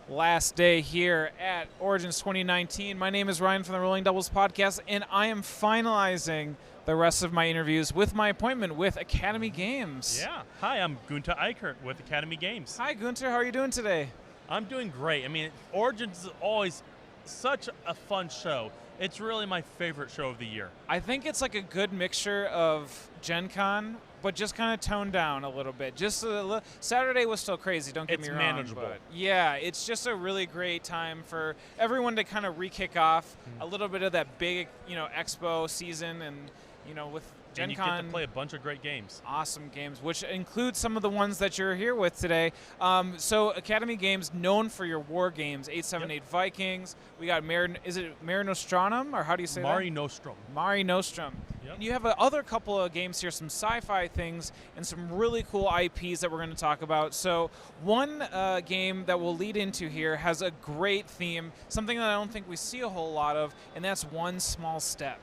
last day here at Origins 2019. My name is Ryan from the Rolling Doubles Podcast, and I am finalizing the rest of my interviews with my appointment with Academy Games. Yeah. Hi, I'm Gunter Eickert with Academy Games. Hi, Gunter. How are you doing today? I'm doing great. I mean, Origins is always such a fun show. It's really my favorite show of the year. I think it's like a good mixture of Gen Con, but just kind of toned down a little bit. Saturday was still crazy, don't get me wrong. It's manageable. But yeah, it's just a really great time for everyone to kind of re-kick off a little bit of that big, expo season and, with Gen and you Con. get to play a bunch of great games. Awesome games, which includes some of the ones that you're here with today. So Academy Games, known for your war games, 878 Vikings. We got is it Mare Nostrum, or how do you say Mare that? Nostrum. Mare Nostrum. Yep. And you have other couple of games here, some sci-fi things and some really cool IPs that we're going to talk about. So one game that we'll lead into here has a great theme, something that I don't think we see a whole lot of, and that's One Small Step.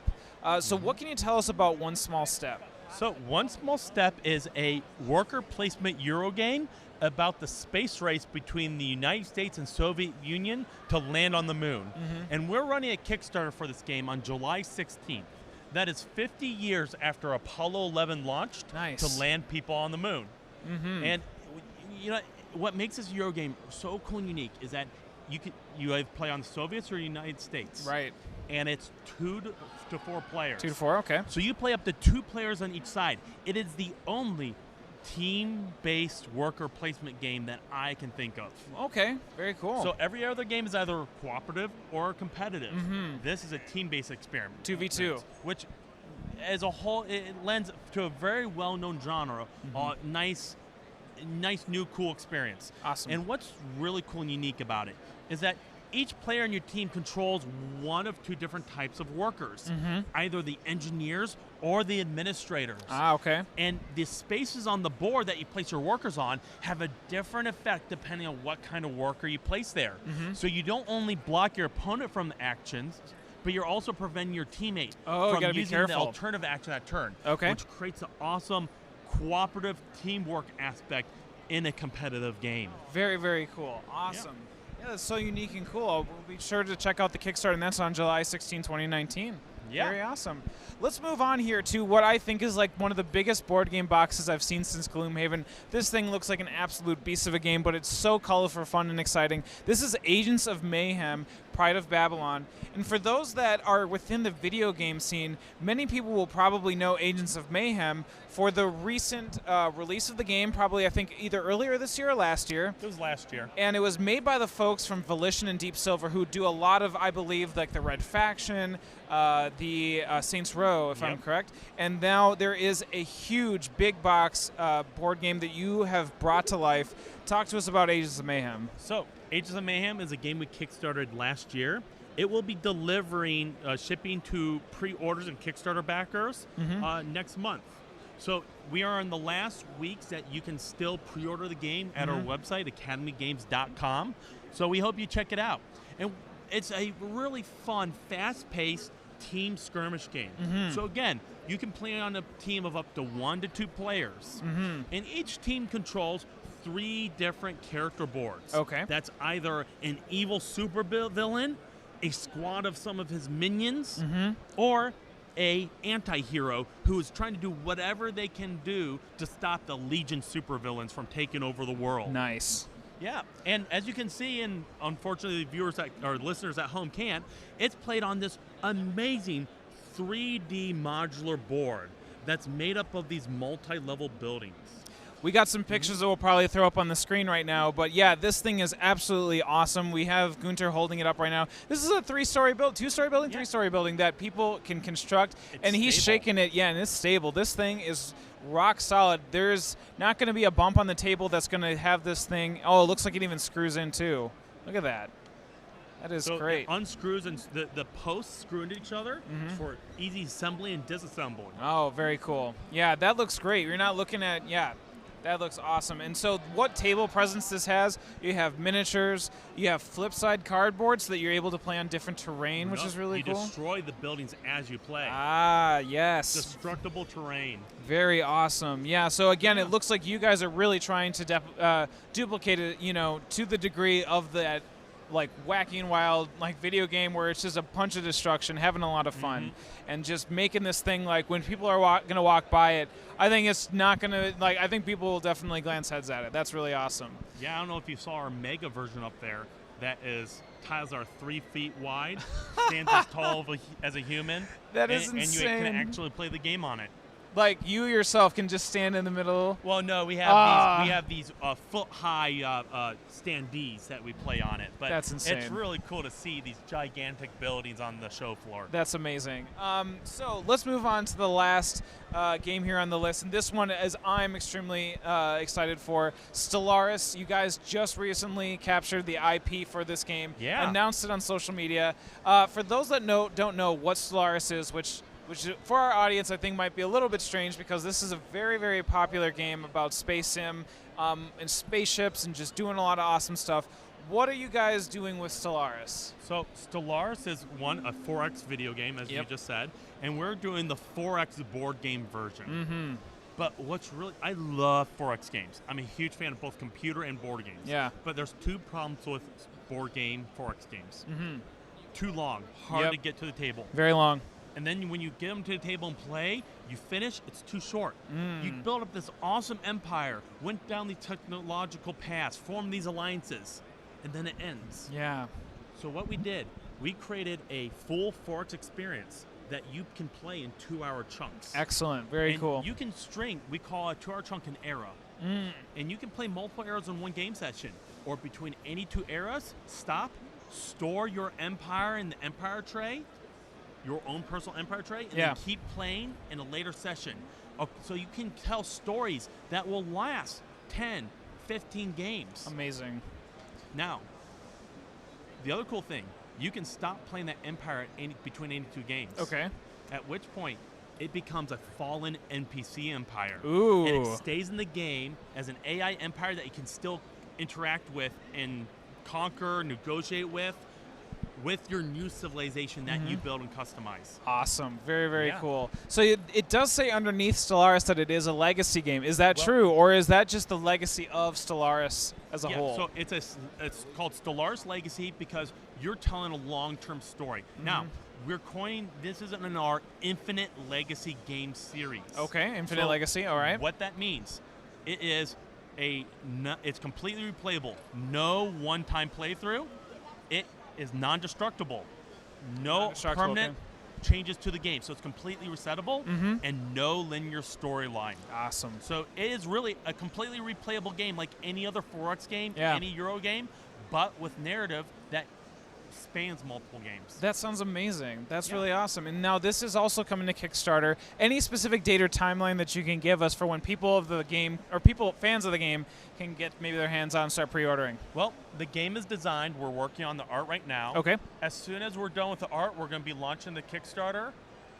So what can you tell us about One Small Step? So One Small Step is a worker placement Euro game about the space race between the United States and Soviet Union to land on the moon. And we're running a Kickstarter for this game on July 16th. That is 50 years after Apollo 11 launched to land people on the moon. And what makes this Euro game so cool and unique is that you either play on the Soviets or the United States. Right. And it's 2 to 4 players. 2 to 4, okay. So you play up to 2 players on each side. It is the only team-based worker placement game that I can think of. Okay, very cool. So every other game is either cooperative or competitive. This is a team-based experiment. 2v2. Which, as a whole, it lends to a very well-known genre. Nice, new, cool experience. Awesome. And what's really cool and unique about it is that each player in your team controls one of 2 different types of workers, either the engineers or the administrators. Okay. And the spaces on the board that you place your workers on have a different effect depending on what kind of worker you place there. So you don't only block your opponent from the actions, but you're also preventing your teammate from using the alternative action that turn, which creates an awesome cooperative teamwork aspect in a competitive game. Very, very cool. Awesome. Yeah, that's so unique and cool. We'll be sure to check out the Kickstarter, and that's on July 16, 2019. Yeah. Very awesome. Let's move on here to what I think is like one of the biggest board game boxes I've seen since Gloomhaven. This thing looks like an absolute beast of a game, but it's so colorful, fun, and exciting. This is Agents of Mayhem, Pride of Babylon. And for those that are within the video game scene, many people will probably know Agents of Mayhem for the recent release of the game, probably I think either earlier this year or last year. It was last year. And it was made by the folks from Volition and Deep Silver, who do a lot of, I believe, like the Red Faction, the Saints Row, if I'm correct. And now there is a huge big box board game that you have brought to life. Talk to us about Agents of Mayhem. So, Agents of Mayhem is a game we kickstarted last year. It will be delivering, shipping to pre-orders and Kickstarter backers next month. So we are in the last weeks that you can still pre-order the game at our website, academygames.com. So we hope you check it out. And it's a really fun, fast-paced team skirmish game. So again, you can play on a team of up to 1 to 2 players. And each team controls 3 different character boards. That's either an evil super villain, a squad of some of his minions, or a anti-hero who is trying to do whatever they can do to stop the Legion supervillains from taking over the world. Nice. Yeah, and as you can see, and unfortunately viewers or listeners at home can't, it's played on this amazing 3D modular board that's made up of these multi-level buildings. We got some pictures that we'll probably throw up on the screen right now, but yeah, this thing is absolutely awesome. We have Gunter holding it up right now. This is a 3-story build, 2-story building, 3-story building that people can construct, and he's shaking it, and it's stable. This thing is rock solid. There's not going to be a bump on the table that's going to have this thing. Oh, it looks like it even screws in too. Look at that. That is great. It unscrews and the posts screw into each other for easy assembly and disassembly. Oh, very cool. Yeah, that looks great. You're not looking at, That looks awesome. And so what table presence this has, you have miniatures, you have flip side cardboard so that you're able to play on different terrain, which is really cool. You destroy the buildings as you play. Ah, yes. Destructible terrain. Very awesome. Yeah, so again, it looks like you guys are really trying to duplicate it, to the degree of that like wacky and wild like video game where it's just a bunch of destruction, having a lot of fun, and just making this thing like when people are going to walk by it, I think it's not going to I think people will definitely glance heads at it. That's really awesome. Yeah, I don't know if you saw our mega version up there. That is tiles are 3 feet wide, stands as tall as a human. That is insane. And you can actually play the game on it. Like you yourself can just stand in the middle. Well, no, we have these foot-high standees that we play on it. But that's insane. It's really cool to see these gigantic buildings on the show floor. That's amazing. So let's move on to the last game here on the list, and this one is I'm extremely excited for. Stellaris. You guys just recently captured the IP for this game. Yeah. Announced it on social media. For those that don't know what Stellaris is, which for our audience I think might be a little bit strange because this is a very, very popular game about space sim and spaceships and just doing a lot of awesome stuff. What are you guys doing with Stellaris? So Stellaris is a 4X video game, as you just said, and we're doing the 4X board game version. But I love 4X games. I'm a huge fan of both computer and board games. Yeah. But there's 2 problems with board game 4X games. Too long, hard to get to the table. Very long. And then when you get them to the table and play, you finish, it's too short. You build up this awesome empire, went down the technological paths, formed these alliances, and then it ends. Yeah. So what we did, we created a full 4X experience that you can play in 2-hour chunks. Excellent. Very cool. You can string, we call a 2-hour chunk an era. And you can play multiple eras in one game session. Or between any 2 eras, stop, store your empire in the empire tray, your own personal empire tray, and then keep playing in a later session. So you can tell stories that will last 10, 15 games. Amazing. Now, the other cool thing, you can stop playing that empire between any 2 games. Okay. At which point, it becomes a fallen NPC empire. Ooh. And it stays in the game as an AI empire that you can still interact with and conquer, negotiate with your new civilization that you build and customize. Awesome. Very, very cool. So it does say underneath Stellaris that it is a legacy game. Is that true, or is that just the legacy of Stellaris as a whole? So it's called Stellaris Legacy because you're telling a long-term story. Now, we're coining, this is in our Infinite Legacy game series. Okay, Infinite Legacy, all right. What that means, it's completely replayable. No one-time playthrough. It is non-destructible. No permanent changes to the game. So it's completely resettable and no linear storyline. Awesome. So it is really a completely replayable game like any other 4X game, any Euro game, but with narrative that spans multiple games. That sounds amazing. That's really awesome. And now this is also coming to Kickstarter. Any specific date or timeline that you can give us for when people of the game, or fans of the game, can get maybe their hands on and start pre-ordering? Well, the game is designed. We're working on the art right now. Okay. As soon as we're done with the art, we're going to be launching the Kickstarter.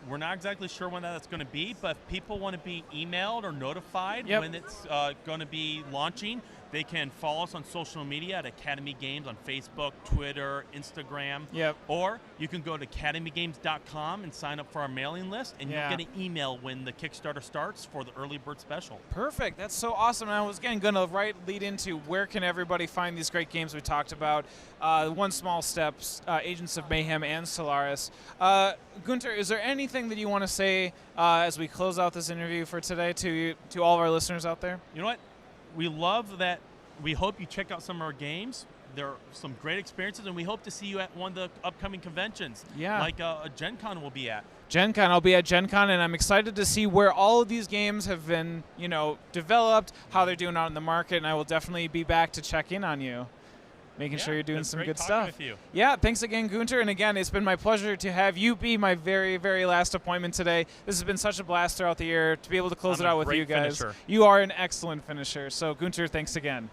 We're not exactly sure when that's going to be, but if people want to be emailed or notified when it's going to be launching, they can follow us on social media at Academy Games on Facebook, Twitter, Instagram. Or you can go to academygames.com and sign up for our mailing list, and you'll get an email when the Kickstarter starts for the early bird special. Perfect. That's so awesome. And I was going to lead into where can everybody find these great games we talked about. One Small Steps, Agents of Mayhem, and Stellaris. Gunter, is there anything that you want to say as we close out this interview for today to all of our listeners out there? You know what? We love that. We hope you check out some of our games. There are some great experiences, and we hope to see you at one of the upcoming conventions. Like Gen Con will be at. Gen Con, I'll be at Gen Con, and I'm excited to see where all of these games have been, developed, how they're doing out in the market, and I will definitely be back to check in on you. Making sure you're doing some good stuff. With you. Yeah, thanks again, Gunter. And again, it's been my pleasure to have you be my very, very last appointment today. This has been such a blast throughout the year to be able to close it out with you guys. Finisher. You are an excellent finisher. So, Gunter, thanks again.